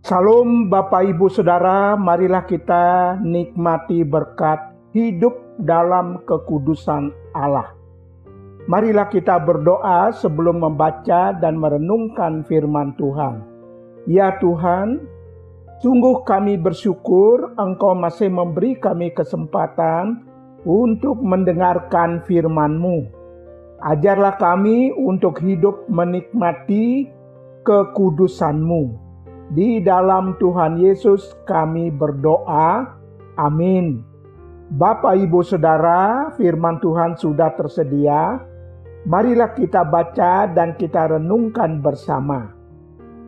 Salam Bapak Ibu Saudara, marilah kita nikmati berkat hidup dalam kekudusan Allah. Marilah kita berdoa sebelum membaca dan merenungkan firman Tuhan. Ya Tuhan, sungguh kami bersyukur Engkau masih memberi kami kesempatan untuk mendengarkan firman-Mu. Ajarlah kami untuk hidup menikmati kekudusan-Mu. Di dalam Tuhan Yesus kami berdoa. Amin. Bapak Ibu Saudara, firman Tuhan sudah tersedia. Marilah kita baca dan kita renungkan bersama.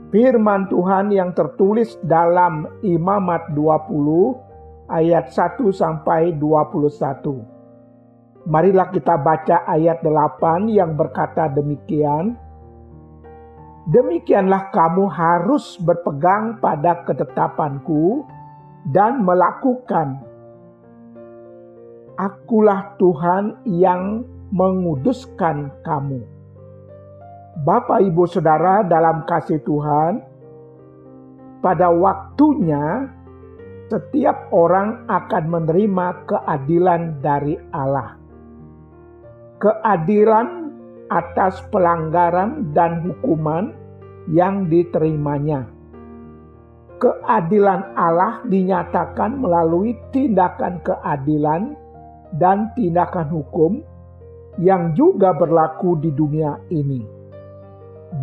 Firman Tuhan yang tertulis dalam Imamat 20 ayat 1 sampai 21. Marilah kita baca ayat 8 yang berkata demikian. Demikianlah kamu harus berpegang pada ketetapanku dan melakukan. Akulah Tuhan yang menguduskan kamu. Bapak Ibu Saudara dalam kasih Tuhan, pada waktunya setiap orang akan menerima keadilan dari Allah. Keadilan atas pelanggaran dan hukuman yang diterimanya. Keadilan Allah dinyatakan melalui tindakan keadilan dan tindakan hukum yang juga berlaku di dunia ini.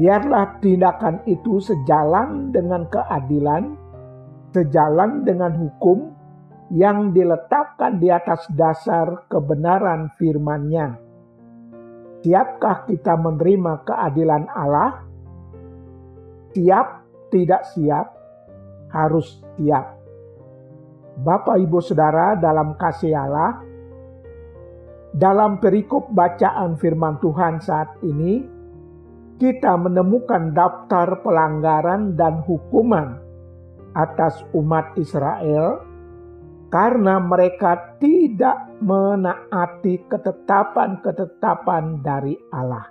Biarlah tindakan itu sejalan dengan keadilan, sejalan dengan hukum yang diletakkan di atas dasar kebenaran firman-Nya. Siapkah kita menerima keadilan Allah? Siap, tidak siap, harus siap. Bapak Ibu Saudara dalam kasih Allah, dalam perikop bacaan firman Tuhan saat ini, kita menemukan daftar pelanggaran dan hukuman atas umat Israel karena mereka tidak menaati ketetapan-ketetapan dari Allah.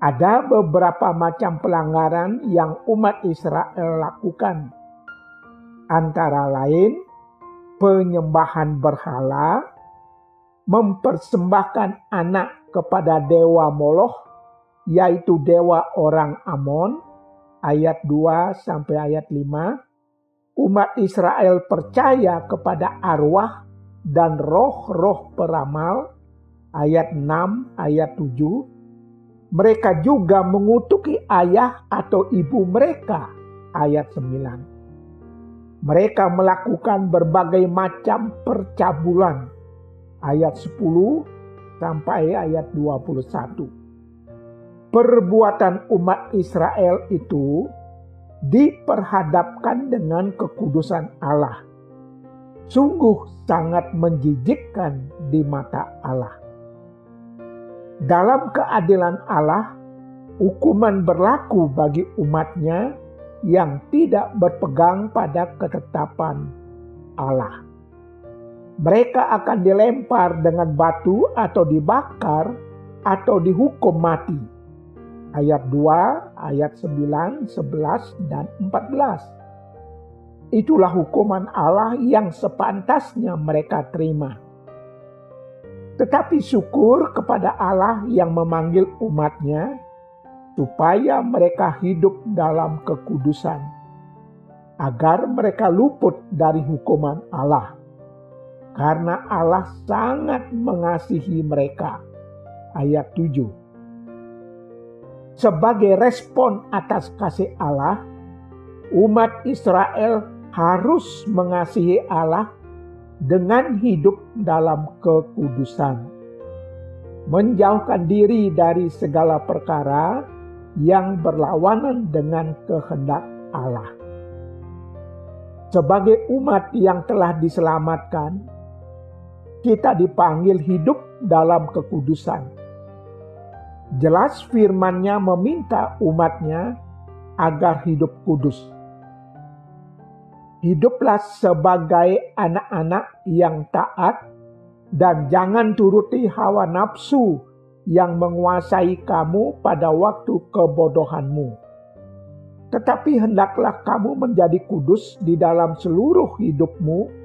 Ada beberapa macam pelanggaran yang umat Israel lakukan. Antara lain, penyembahan berhala, mempersembahkan anak kepada dewa Moloch, yaitu dewa orang Amon, ayat 2 sampai ayat 5. Umat Israel percaya kepada arwah dan roh-roh peramal, ayat 6, ayat 7. Mereka juga mengutuki ayah atau ibu mereka, ayat 9. Mereka melakukan berbagai macam percabulan, ayat 10 sampai ayat 21. Perbuatan umat Israel itu diperhadapkan dengan kekudusan Allah. Sungguh sangat menjijikkan di mata Allah. Dalam keadilan Allah, hukuman berlaku bagi umatnya yang tidak berpegang pada ketetapan Allah. Mereka akan dilempar dengan batu atau dibakar atau dihukum mati. Ayat 2, ayat 9, 11, dan 14. Itulah hukuman Allah yang sepantasnya mereka terima. Tetapi syukur kepada Allah yang memanggil umatnya supaya mereka hidup dalam kekudusan, agar mereka luput dari hukuman Allah. Karena Allah sangat mengasihi mereka. Ayat 7. Sebagai respon atas kasih Allah, umat Israel harus mengasihi Allah dengan hidup dalam kekudusan. Menjauhkan diri dari segala perkara yang berlawanan dengan kehendak Allah. Sebagai umat yang telah diselamatkan, kita dipanggil hidup dalam kekudusan. Jelas firman-Nya meminta umatnya agar hidup kudus. Hiduplah sebagai anak-anak yang taat dan jangan turuti hawa nafsu yang menguasai kamu pada waktu kebodohanmu. Tetapi hendaklah kamu menjadi kudus di dalam seluruh hidupmu,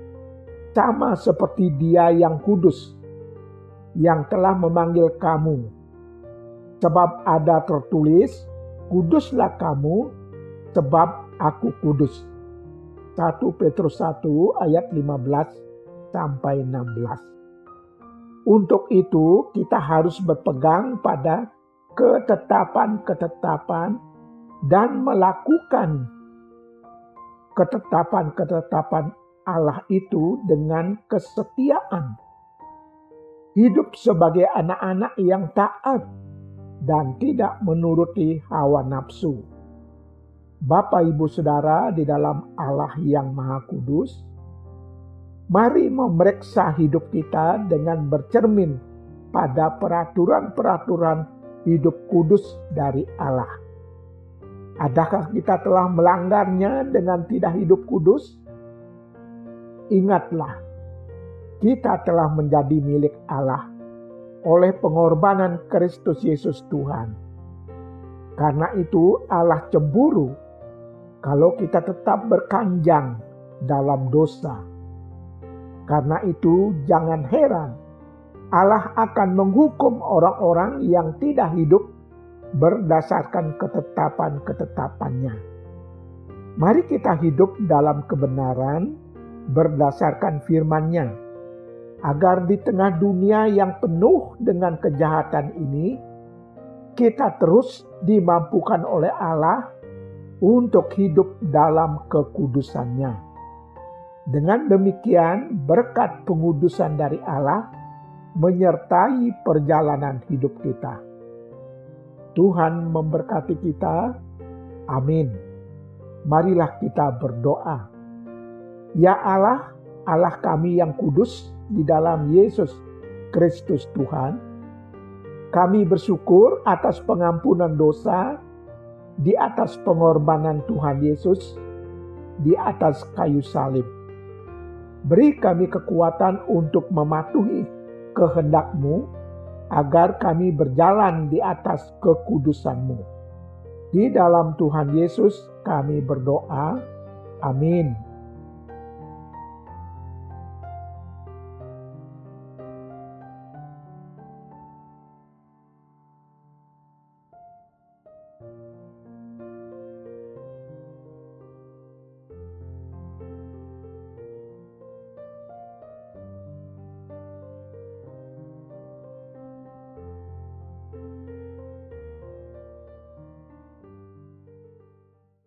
sama seperti Dia yang kudus, yang telah memanggil kamu. Sebab ada tertulis, kuduslah kamu, sebab aku kudus. 1 Petrus 1 ayat 15 sampai 16. Untuk itu kita harus berpegang pada ketetapan-ketetapan dan melakukan ketetapan-ketetapan Allah itu dengan kesetiaan. Hidup sebagai anak-anak yang taat dan tidak menuruti hawa nafsu. Bapak, Ibu, Saudara di dalam Allah yang Maha Kudus, mari memeriksa hidup kita dengan bercermin pada peraturan-peraturan hidup kudus dari Allah. Adakah kita telah melanggarnya dengan tidak hidup kudus? Ingatlah, kita telah menjadi milik Allah oleh pengorbanan Kristus Yesus Tuhan. Karena itu Allah cemburu kalau kita tetap berkanjang dalam dosa. Karena itu jangan heran Allah akan menghukum orang-orang yang tidak hidup berdasarkan ketetapan-ketetapannya. Mari kita hidup dalam kebenaran berdasarkan firman-Nya, agar di tengah dunia yang penuh dengan kejahatan ini, kita terus dimampukan oleh Allah untuk hidup dalam kekudusan-Nya. Dengan demikian, berkat pengudusan dari Allah menyertai perjalanan hidup kita. Tuhan memberkati kita. Amin. Marilah kita berdoa. Ya Allah, Allah kami yang kudus di dalam Yesus Kristus Tuhan, kami bersyukur atas pengampunan dosa di atas pengorbanan Tuhan Yesus di atas kayu salib. Beri kami kekuatan untuk mematuhi kehendak-Mu, agar kami berjalan di atas kekudusan-Mu. Di dalam Tuhan Yesus kami berdoa. Amin.